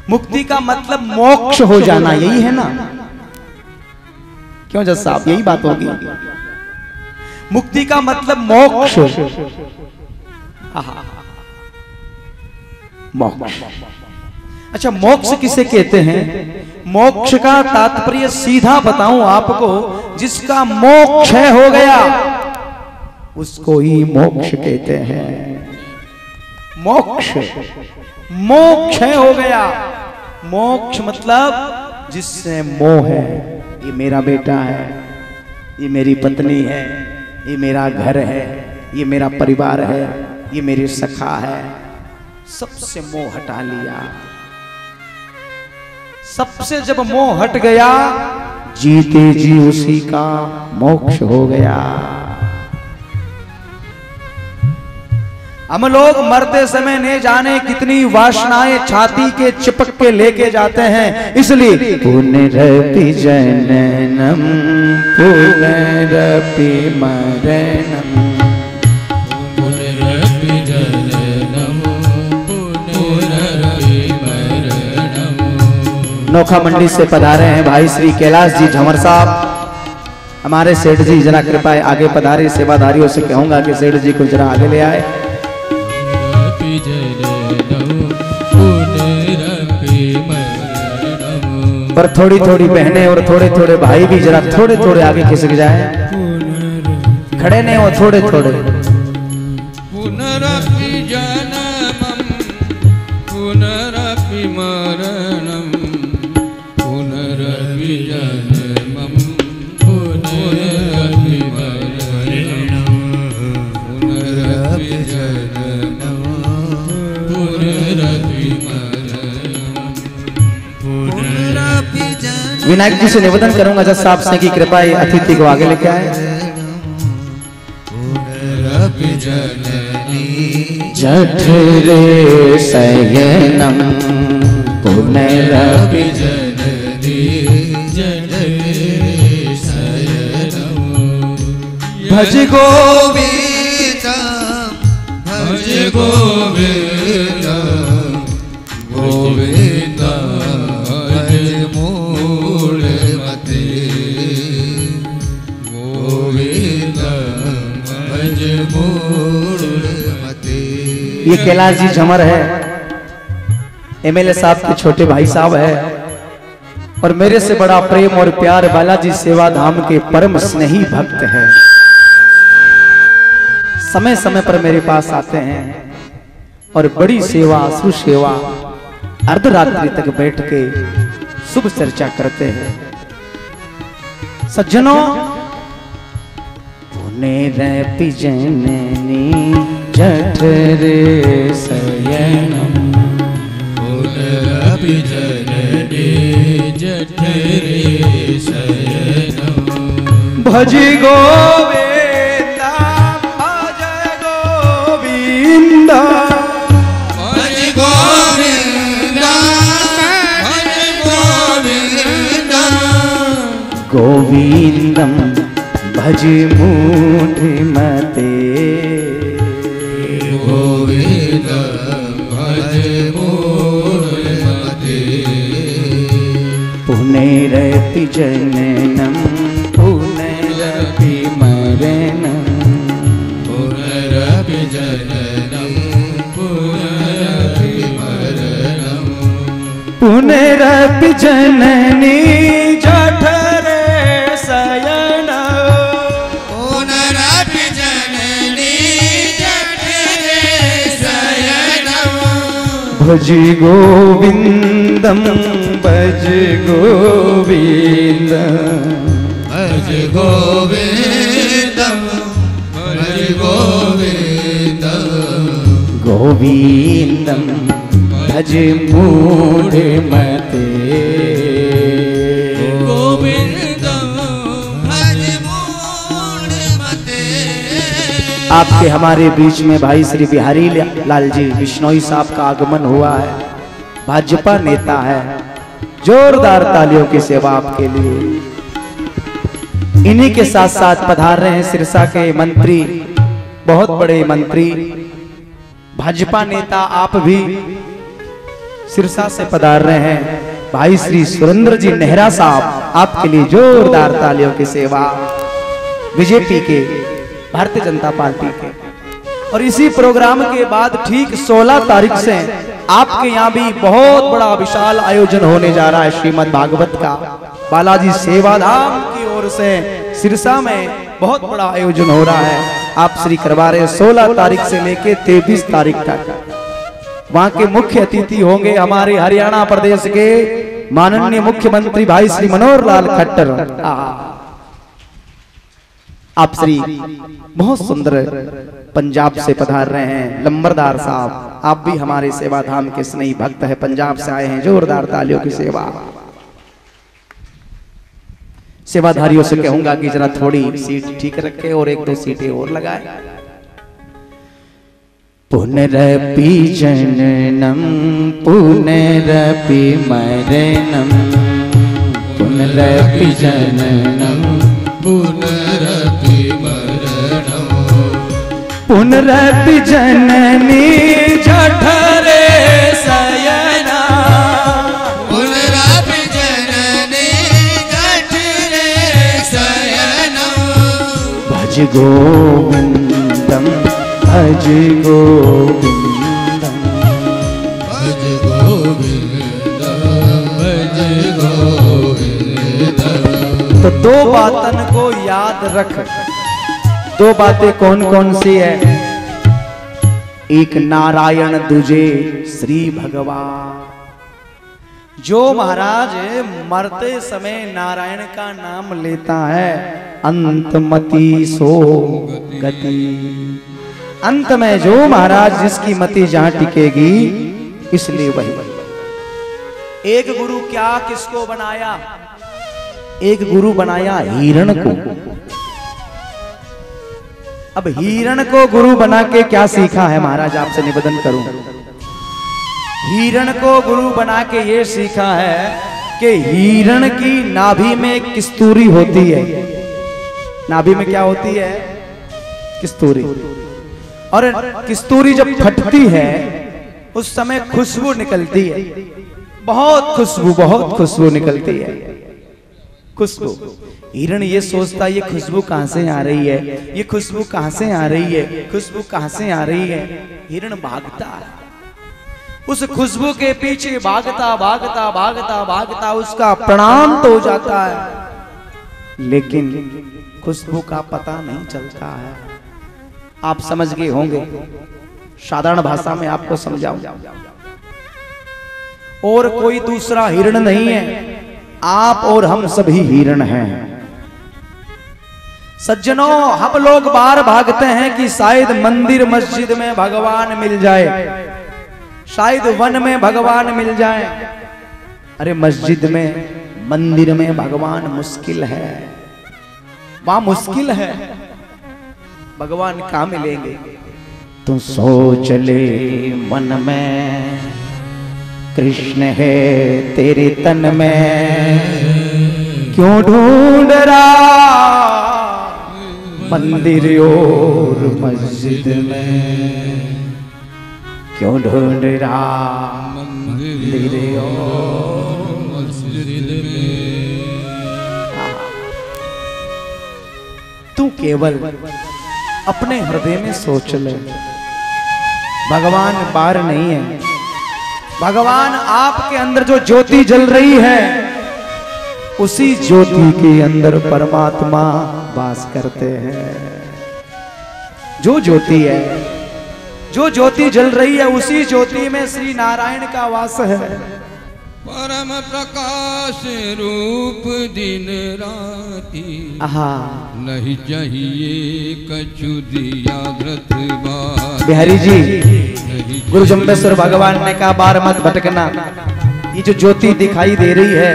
मुक्ति का मतलब मोक्ष हो जाना, यही है ना? क्यों जज साहब, यही बात होगी। मुक्ति का मतलब मोक्ष। मोक्ष, अच्छा मोक्ष किसे कहते हैं? मोक्ष का तात्पर्य सीधा बताऊं आपको, जिसका मोक्ष हो गया उसको ही मोक्ष कहते हैं। मोक्ष, मोक्ष हो गया। मोक्ष मतलब जिससे मोह है, ये मेरा बेटा है, ये मेरी पत्नी है, ये मेरा घर है, ये मेरा परिवार है, ये मेरी सखा है, सबसे मोह हटा लिया। सबसे जब मोह हट गया, जीते जी उसी का मोक्ष हो गया। हम लोग मरते समय नहीं जाने कितनी वासनाएं छाती के चिपक के लेके जाते हैं, इसलिए पुनरपि जननम पुनरपि मरणम, पुनरपि जननम पुनरपि मरणम। नोखा मंडी से पधारे हैं भाई श्री कैलाश जी झमर साहब। हमारे सेठ जी जरा कृपया आगे पधारे। सेवादारियों से कहूंगा कि सेठ जी को जरा आगे ले आए। और थोड़ी थोड़ी बहनें और थोड़े थोड़े भाई भी जरा थोड़े थोड़े आगे खिसक जाए, खड़े नहीं हो थोड़े थोड़े। पुनरपि जननम पुनरपि मरणम पुनरपि जननम पुनरपि मरणम पुनरपि जननम पुनरपि मरणम। विनायक जी से निवेदन करूंगा जज साहब से कि कृपया अतिथि को आगे लेके आए। जठरे शयनम पुनरपि जननी जठरे शयनम भज गोविंदम भज गोविंदम गोविंदम भज मूढ़मते गोविंदम भज मूढ़मते। ये कैलाश जी झमर है, एमएलए साहब के छोटे भाई साहब है और मेरे से बड़ा प्रेम और प्यार बालाजी सेवा धाम के परम स्नेही भक्त है। समय समय पर मेरे पास आते हैं और बड़ी सेवा सुसेवा अर्धरात्रि तक बैठ के शुभ चर्चा करते हैं। सज्जनों, पुनरपि जननी जठरे शयनम पुनरपि जननी जठरे शयनम भज गोविंदा भज गोविंदा भज गोविंदा भज गोविंदा गोविंदम भज मूढ़मते गोविंदम भज मूढ़मते पुनरपि जननम पुनरपि मरणम पुनरपि जननम पुनरपि मरणम पुनरपि जननी जठरे शयनम पुनरपि जननी जठरे शयनम भज गोविंदम भज गोविंदम भज गोविंदम भज गोविंदम गोविंदम भज मूढ़मते गोविंदम भज मूढ़मते। आपके हमारे बीच में भाई श्री बिहारी लाल जी बिश्नोई साहब का आगमन हुआ है। भाजपा नेता है, जोरदार तालियों की सेवा आपके लिए। इन्हीं के साथ साथ पधार रहे हैं सिरसा के मंत्री, बहुत बड़े मंत्री, भाजपा नेता आप भी सिरसा से पधार रहे हैं। भाई श्री सुरेंद्र जी नेहरा साहब, आपके लिए जोरदार तालियों की सेवा। बीजेपी के, भारतीय जनता पार्टी के। और इसी प्रोग्राम के बाद ठीक 16 तारीख से आपके यहाँ भी बहुत बड़ा विशाल आयोजन होने जा रहा है श्रीमद् भागवत का। बालाजी सेवाधाम की ओर से सिरसा में बहुत बड़ा आयोजन हो रहा है। आप श्री करवा रहे 16 तारीख से लेके 23 तारीख तक। वहां के मुख्य अतिथि होंगे हमारे हरियाणा प्रदेश के माननीय मुख्यमंत्री भाई श्री मनोहर लाल खट्टर। आप श्री बहुत सुंदर पंजाब से पधार रहे हैं लंबरदार साहब, आप भी हमारे सेवाधाम के स्नेही भक्त हैं, पंजाब से आए हैं। जोरदार तालियों की सेवा। सेवाधारियों से कहूंगा कि जरा थोड़ी सीट ठीक रखे और 1-2 सीटें और लगाए। पुनरपि जननम पुनरपि मरणम पुनरपि जननम पुनरपि मरणम पुनरपि जननी जठरे शयना पुनरपि जननी जठरे शयनम भज गोविंदम भज गोविंदम भज गोविंदम भज गोविंदम तो दो बातन को याद रख। दो बातें कौन कौन सी है? एक नारायण, दूजे श्री भगवान। जो महाराज मरते समय नारायण का नाम लेता है, अंतमति सो गति। अंत में जो महाराज जिसकी मति जहां टिकेगी, इसलिए वही। एक गुरु क्या किसको बनाया? एक गुरु बनाया हिरण को। अब हिरण को गुरु बना के क्या सीखा है महाराज? आपसे निवेदन करूं, हिरण को गुरु बना के ये सीखा है कि हिरण की नाभि में किस्तूरी होती है। नाभि में क्या होती है? किस्तूरी। और किस्तूरी जब फटती है उस समय खुशबू निकलती है, बहुत खुशबू निकलती है। खुशबू। हिरण ये सोचता है ये खुशबू कहां से आ रही है, ये खुशबू कहां से आ रही है, खुशबू कहां से आ रही है। हिरण भागता है, उस खुशबू के पीछे भागता भागता भागता भागता उसका प्राण तो हो जाता है, लेकिन खुशबू का पता नहीं चलता है। आप समझ गए होंगे, साधारण भाषा में आपको समझाऊं। और कोई दूसरा हिरण नहीं है, आप और हम सभी हिरण हैं। सज्जनों, हम लोग बाहर भागते हैं कि शायद मंदिर मस्जिद में भगवान मिल जाए, शायद वन में भगवान मिल जाए। अरे मस्जिद में मंदिर में भगवान मुश्किल है, वहां मुश्किल है, भगवान कहां मिलेंगे? तो सोच ले मन में, कृष्ण है तेरे तन में, क्यों ढूंढ रहा मंदिर और मस्जिद में, क्यों ढूंढ रहा मंदिर और मस्जिद में। तू केवल अपने हृदय में सोच ले, भगवान बाहर नहीं है। भगवान आपके अंदर जो ज्योति जल रही है, उसी ज्योति के अंदर परमात्मा वास करते हैं। जो ज्योति है, जो ज्योति जल रही है, उसी ज्योति में श्री नारायण का वास है। परम प्रकाश रूप दिन राती, नहीं चाहिए कछु दिया व्रत बार। बिहारी जी, गुरु जम्बेश्वर भगवान ने कहा बार मत भटकना, ये जो ज्योति दिखाई दे रही है,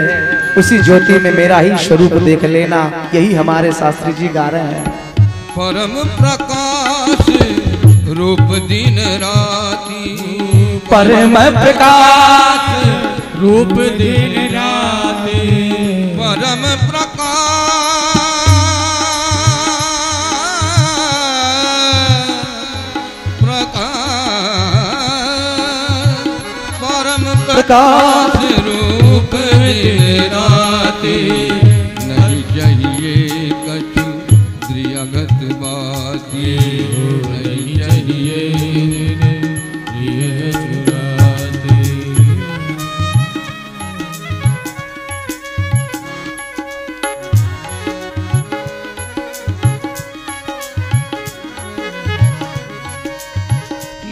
उसी ज्योति में मेरा ही स्वरूप देख लेना। यही हमारे शास्त्री जी गा रहे हैं। परम प्रकाश रूप दिन राती, परम प्रकाश रूप दिन राती, परम प्रकाश परम प्रकाश रूप दिन राती, नहीं चाहिए कछु द्रियागत बाती, नहीं चाहिए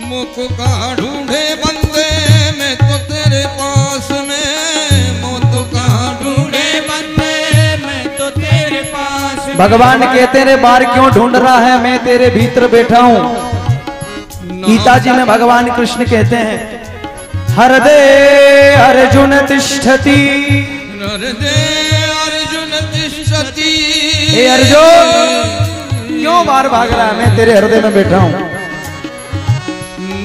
मुख का ढूंढे बंदे, मैं तो तेरे पास में, मुख का ढूंढे बंदे, मैं तो तेरे पास में। भगवान कहते रे बाहर क्यों ढूंढ रहा है, मैं तेरे भीतर बैठा हूं। गीता जी में भगवान कृष्ण कहते हैं, हृदय अर्जुन तिष्ठति, हृदय अर्जुन तिष्ठति। हे अर्जुन, क्यों बाहर भाग रहा है? मैं तेरे हृदय में बैठा हूं।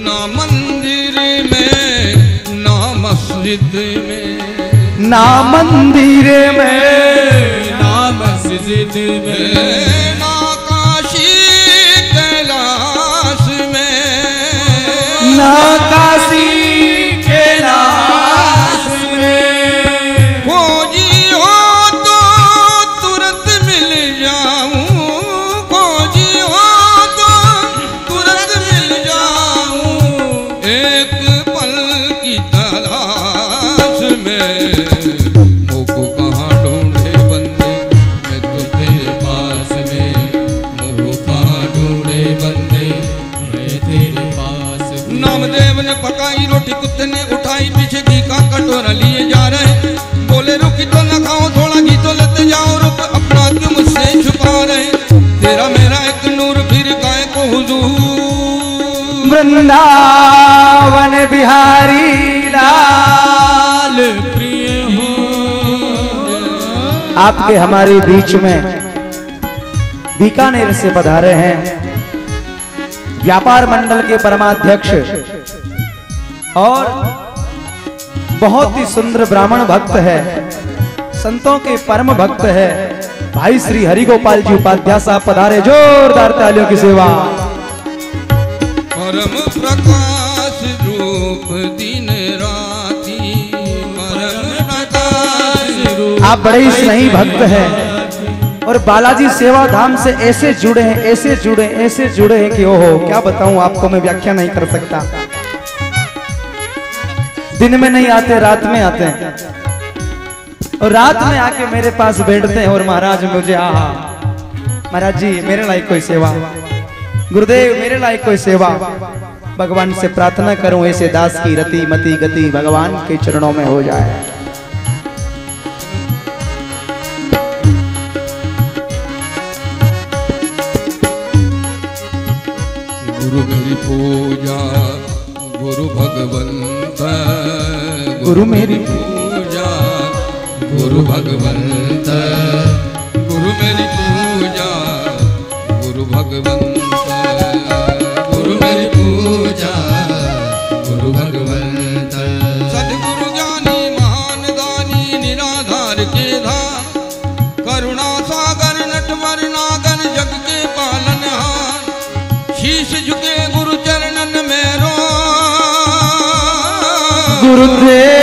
ना मंदिर में, ना मस्जिद में, ना मंदिर में, ना मस्जिद में, ना काशी कैलाश में, ना काशी कैलाश में। खोजी हो तो तुरंत मिल जाऊं, खोजी हो तो तुरंत मिल जाऊं, एक पल की तलाश में। मुख कहाँ ढूंढे बंदे, वृंदावन बिहारी लाल प्रिय हो। आपके हमारे बीच में बीकानेर से पधारे हैं व्यापार मंडल के परमाध्यक्ष और बहुत ही सुंदर ब्राह्मण भक्त है, संतों के परम भक्त है भाई श्री हरिगोपाल जी उपाध्याय साहब पधारे। जोरदार तालियों की सेवा। परम प्रकाश रूप दिन राती, परम प्रकाश रूप। आप बड़े ही स्नेही भक्त हैं और बालाजी सेवा धाम से ऐसे जुड़े हैं, ऐसे जुड़े हैं कि ओहो क्या बताऊं आपको, मैं व्याख्या नहीं कर सकता। दिन में नहीं आते, रात में आते हैं और रात में आके मेरे पास बैठते हैं और महाराज मुझे महाराज जी मेरे लायक कोई सेवा, गुरुदेव मेरे लायक कोई सेवा। भगवान से प्रार्थना करूं ऐसे दास की रति मति गति भगवान के चरणों में हो जाए। गुरु मेरी पूजा गुरु भगवंत, गुरु मेरी पूजा गुरु भगवंत, गुरु मेरी पूजा गुरु भगवंत, गुरु मेरी पूजा गुरु भगवंत। सदगुरु ज्ञानी महान दानी निराधार के धाम, करुणा सागर नटवर नागर जग के पालनहार, शीश झुके गुरु चरणन में रो। गुरुदेव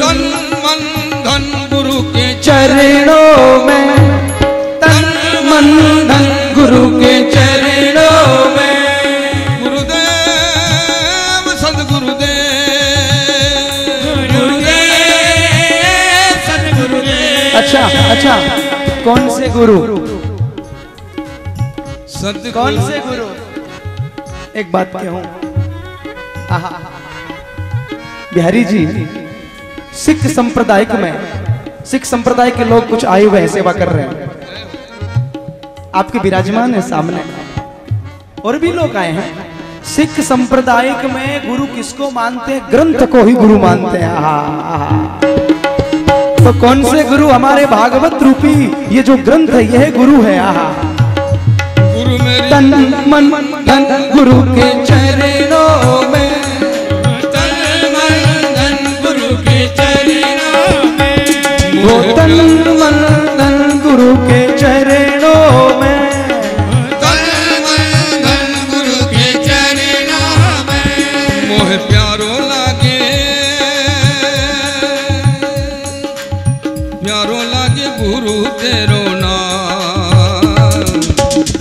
तन मन धन गुरु के चरणों में, तन मन धन गुरु के चरणों में। गुरुदेव सदगुरुदेव, अच्छा अच्छा, कौन से गुरु, कौन से गुरु? एक बात कहूं, बिहारी जी सिख संप्रदाय में, सिख संप्रदाय के लोग कुछ आए हुए हैं, सेवा कर रहे हैं, आपके विराजमान है सामने, और भी लोग आए हैं। सिख संप्रदाय में गुरु किसको मानते हैं? ग्रंथ को ही गुरु मानते हैं। तो कौन से गुरु? हमारे भागवत रूपी ये जो ग्रंथ है यह गुरु है। गुरु मेरी तन मन धन गुरु के चरणों में, तन मन धन गुरु के चरणों में, वो तन मन धन गुरु के चरणों में, तन मन धन गुरु के चरणों में। मोह प्यारो लागे, प्यारो लागे गुरु तेरो नाम,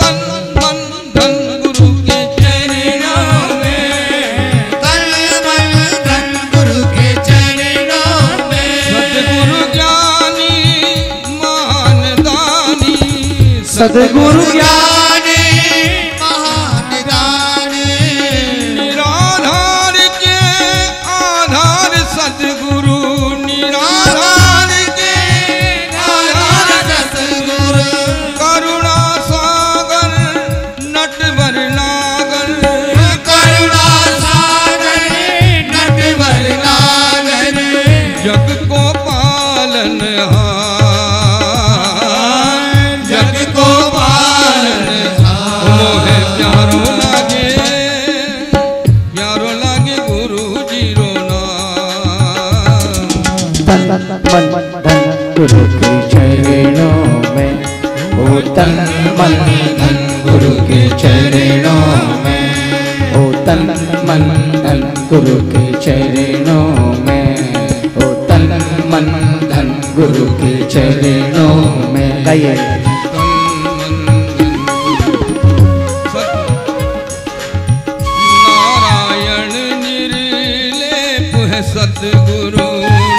तन मन धन गुरु के चरणों में, तन मन धन गुरु के चरणों में। सतगुरु ज्ञानी महान दानी, सदगुरु ज्ञानी महान दानी, निराधार के आधार सतगुरु, निराधार के आधार सतगुरु, करुणा सागर नटवर नागर, करुणा सागर नटवर नागर, जग को पालनहार, जग को पालनहार। मोहे प्यारो लागे, प्यारो लागे गुरु जीरो नाम। तन मन धन गुरु के चरणों में, ओ तन मन धन गुरु के चरणों में, ओ तन मन धन गुरु के चरणों में, ओ तन मन धन गुरु के चरणों में। गाइए। नारायण निर्लेप है सतगुरु,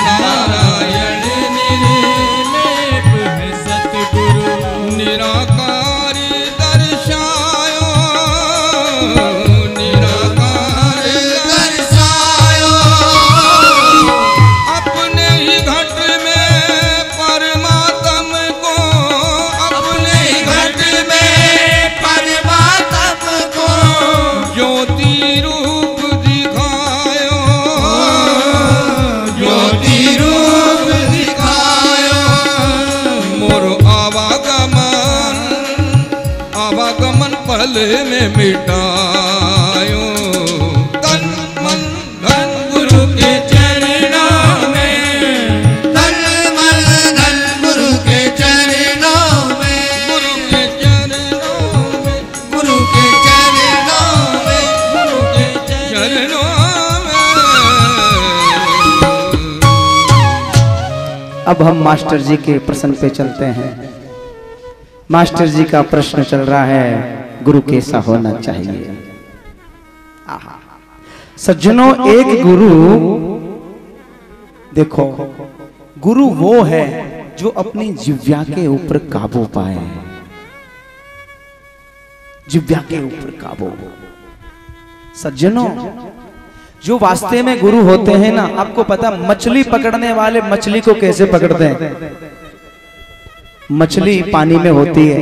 नारायण निर्लेप है सतगुरु, निराकार दर्शायो, निराकार दर्शायो, अपने ही घट में परमात्म पल में मिटायो। तन मन धन गुरु के चरणों में, तन मन धन गुरु के चरणों में, गुरु के चरणों में, गुरु के चरणों में, गुरु के चरणों में। अब हम मास्टर जी के प्रश्न पे चलते हैं। मास्टर जी का प्रश्न चल रहा है, गुरु कैसा होना चाहिए। सज्जनों, एक गुरु, देखो, गुरु वो है जो अपनी जिह्वा के ऊपर काबू पाए। जिह्वा के ऊपर काबू। सज्जनों, जो वास्ते में गुरु होते हैं ना, आपको पता, मछली पकड़ने वाले मछली को कैसे पकड़ते हैं? मछली पानी में होती है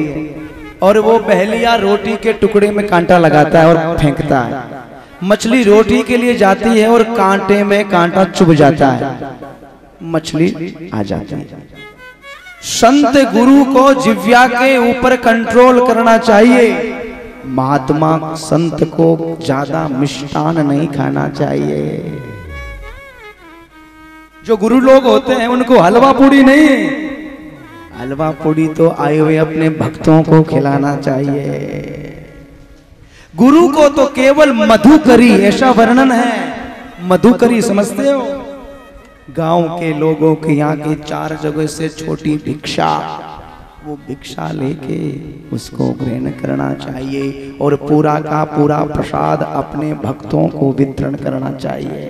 और वो पहलिया रोटी के टुकड़े में कांटा लगाता है और फेंकता है। मछली रोटी के लिए जाती है और कांटे में कांटा चुभ जाता है, मछली आ जाती है। संत गुरु को जिह्वा के ऊपर कंट्रोल करना चाहिए। महात्मा संत को ज्यादा मिष्टान नहीं खाना चाहिए। जो गुरु लोग होते हैं उनको हलवा पूड़ी नहीं, हलवा पूड़ी तो आए हुए अपने भक्तों को खिलाना चाहिए। गुरु को तो केवल मधुकरी, ऐसा वर्णन है। मधुकरी समझते हो? गांव के लोगों के यहाँ की 4 जगह से छोटी भिक्षा, वो भिक्षा लेके उसको ग्रहण करना चाहिए और पूरा का पूरा प्रसाद अपने भक्तों को वितरण करना चाहिए।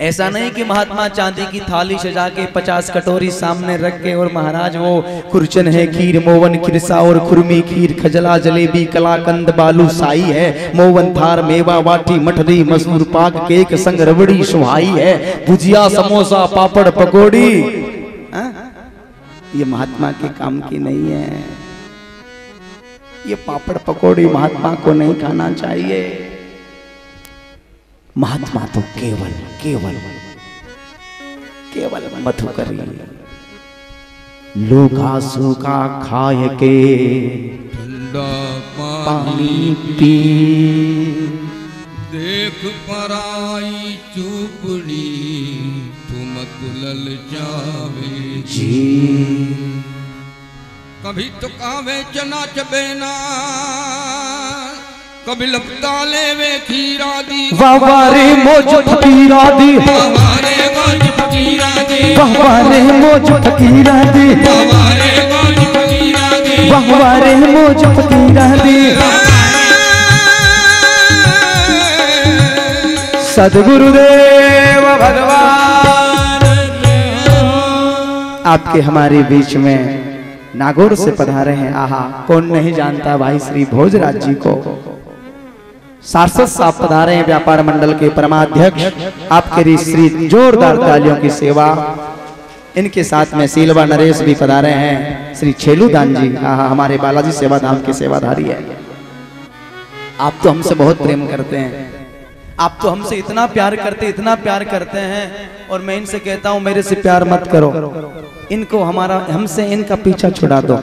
ऐसा नहीं कि महात्मा चांदी की थाली सजा के 50 कटोरी सामने रख के और महाराज वो खुरचन है, खीर मोवन खिरसा और खुरमी खीर, खजला जलेबी कलाकंद बालू साई है, मोवन थार मेवा वाटी मठरी मसूर पाक केक संग रबड़ी सुहाई है, भुजिया समोसा पापड़ पकौड़ी। ये महात्मा के काम की नहीं है। ये पापड़ पकौड़ी महात्मा को नहीं खाना चाहिए। महात्मा तो केवल केवल केवल मधुकरी, लोका सूखा खाए के ठंडा पानी पी, देख पराई चुपड़ी तू मत ललचावे जी। कभी तो कावे चना चबेना, कभी लपटा लेवे खीरा दी, वावारे मोज फकीरा दी, वावारे मोज फकीरा दी, वावारे मोज फकीरा दी, वावारे मोज फकीरा दी, वावारे मोज फकीरा दी। सद्गुरुदेव भगवान आपके हमारे बीच में नागौर से पधारे हैं। आहा, कौन नहीं जानता भाई श्री भोजराज जी को। सारस्वत साहब पधारे हैं, व्यापार मंडल के परमाध्यक्ष। आपके लिए श्री जोरदार तालियों की सेवा। इनके साथ में सीलवा नरेश भी पधारे हैं, श्री छेलू दान जी। आहा, हमारे बालाजी सेवा धाम के सेवाधारी है। आप तो हमसे बहुत प्रेम करते हैं, आप तो हमसे इतना प्यार करते हैं और मैं इनसे कहता हूं मेरे से प्यार मत करो, इनको हमसे इनका पीछा छुड़ा दो,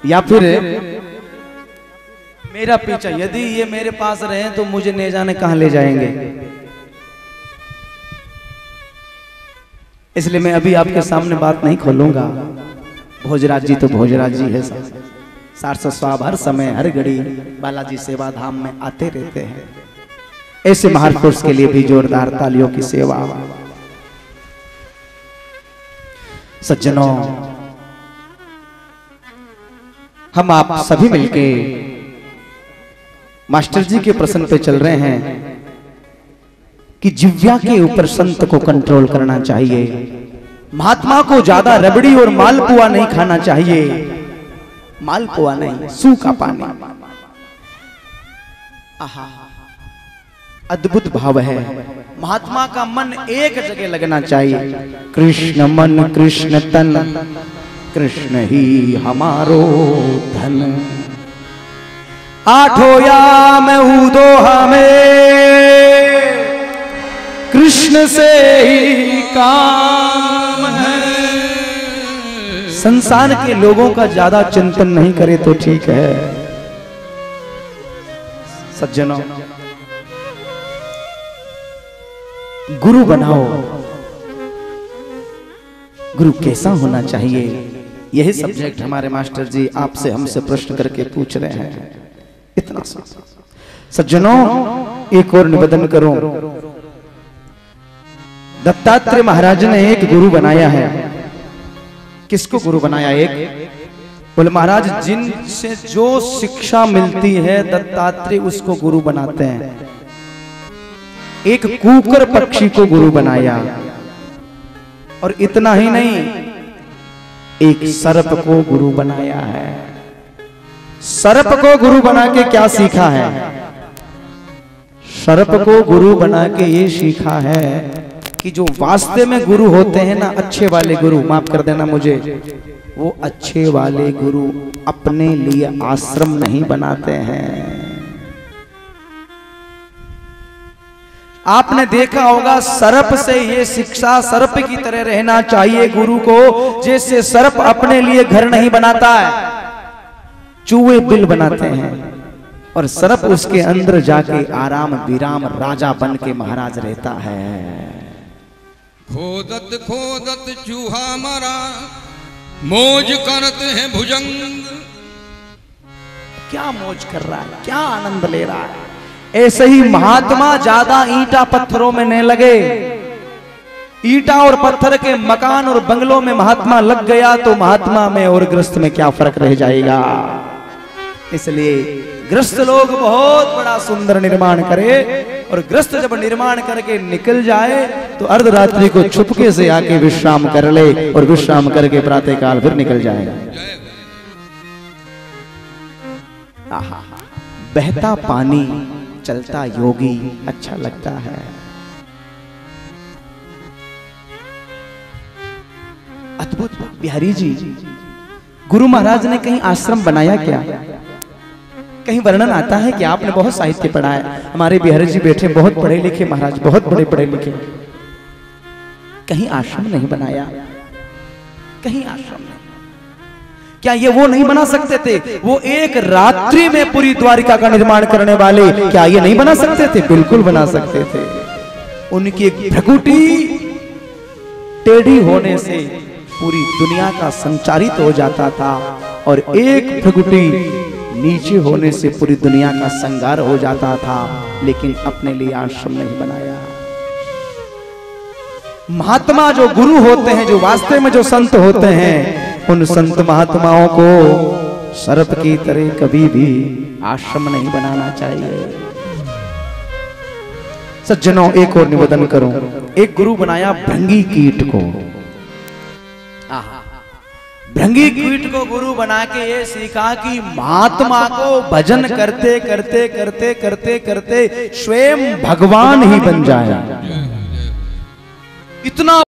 या फिर मेरा पीछा। यदि ये मेरे पास रहे तो मुझे ले जाने कहां ले जाएंगे। इसलिए मैं अभी आपके सामने बात नहीं खोलूंगा। भोजराज जी तो भोजराज जी है। सारस्वत स्वाब हर समय हर घड़ी बालाजी सेवा धाम में आते रहते हैं। ऐसे महापुरुष के लिए भी जोरदार तालियों की सेवा। सज्जनों, हम आप सभी मिलके मास्टर जी के प्रश्न पे चल रहे हैं कि जिह्वा के ऊपर संत को कंट्रोल करना चाहिए। महात्मा को ज्यादा रबड़ी और मालपुआ नहीं खाना चाहिए। मालपुआ नहीं, सूखा पानी। आहा, अद्भुत भाव है। महात्मा का मन एक जगह लगना चाहिए। कृष्ण मन कृष्ण तन, कृष्ण ही हमारो धन। आठों याम उदोहा में कृष्ण से ही काम है। संसार के लोगों का ज्यादा चिंतन नहीं करे तो ठीक है। सज्जनों, गुरु बनाओ। गुरु कैसा होना चाहिए, यही सब्जेक्ट हमारे मास्टर जी आपसे हमसे प्रश्न करके पूछ रहे हैं। इतना सज्जनों, एक और निवेदन करूं, दत्तात्रेय महाराज ने एक गुरु बनाया है। किसको गुरु बनाया? एक बोले महाराज, जिनसे जो शिक्षा मिलती है दत्तात्रेय उसको गुरु बनाते हैं। एक कूकर पक्षी को गुरु बनाया, और इतना ही नहीं, एक सर्प को गुरु बनाया है। सर्प को गुरु बना के क्या सीखा है? सर्प को गुरु बना के ये सीखा है कि जो वास्ते में गुरु होते हैं ना, अच्छे वाले गुरु, माफ कर देना मुझे, वो अच्छे वाले गुरु अपने लिए आश्रम नहीं बनाते हैं। आपने देखा होगा सर्प से ये शिक्षा, सर्प की तरह रहना चाहिए गुरु को, जैसे सर्प अपने लिए घर नहीं बनाता है, चूहे बिल बनाते हैं, और सर्प उसके अंदर जाके आराम विराम राजा बन के महाराज रहता है। खोदत खोदत चूहा मरा, मौज करते हैं भुजंग। क्या मौज कर रहा है, क्या आनंद ले रहा है। ऐसे ही महात्मा ज्यादा ईंटा पत्थरों में नहीं लगे। ईंटा और पत्थर के मकान और बंगलों में महात्मा लग गया तो महात्मा में और गृहस्थ में क्या फर्क रह जाएगा। इसलिए गृहस्थ लोग बहुत बड़ा सुंदर निर्माण करे, और गृहस्थ जब निर्माण करके निकल जाए तो अर्धरात्रि को छुपके से आके विश्राम कर ले, और विश्राम करके प्रातः काल फिर निकल जाएगा। बहता पानी चलता योगी अच्छा लगता है। अद्भुत बिहारी जी, गुरु महाराज ने कहीं आश्रम बनाया क्या? कहीं वर्णन आता है कि आपने बहुत साहित्य पढ़ा है, हमारे बिहारी जी बैठे बहुत पढ़े लिखे महाराज, बहुत बड़े पढ़े लिखे, कहीं आश्रम नहीं बनाया, कहीं आश्रम नहीं। क्या ये वो नहीं बना सकते थे? वो एक रात्रि में पूरी द्वारिका का निर्माण करने वाले क्या ये नहीं बना सकते थे? बिल्कुल बना सकते थे। उनकी एक भ्रकुटी टेढ़ी होने से पूरी दुनिया का संचारित हो जाता था, और एक भ्रकुटी नीचे होने से पूरी दुनिया का संगार हो जाता था, लेकिन अपने लिए आश्रम नहीं बनाया। महात्मा जो गुरु होते हैं, जो वास्तव में जो संत होते हैं, उन संत महात्माओं को सर्प की तरह कभी भी आश्रम नहीं बनाना चाहिए। सज्जनों, एक और निवेदन करूं, एक गुरु बनाया भृंगी कीट को। भृंगी कीट को गुरु बना के ये सीखा कि महात्मा को भजन करते करते करते करते करते स्वयं भगवान ही बन जाए। इतना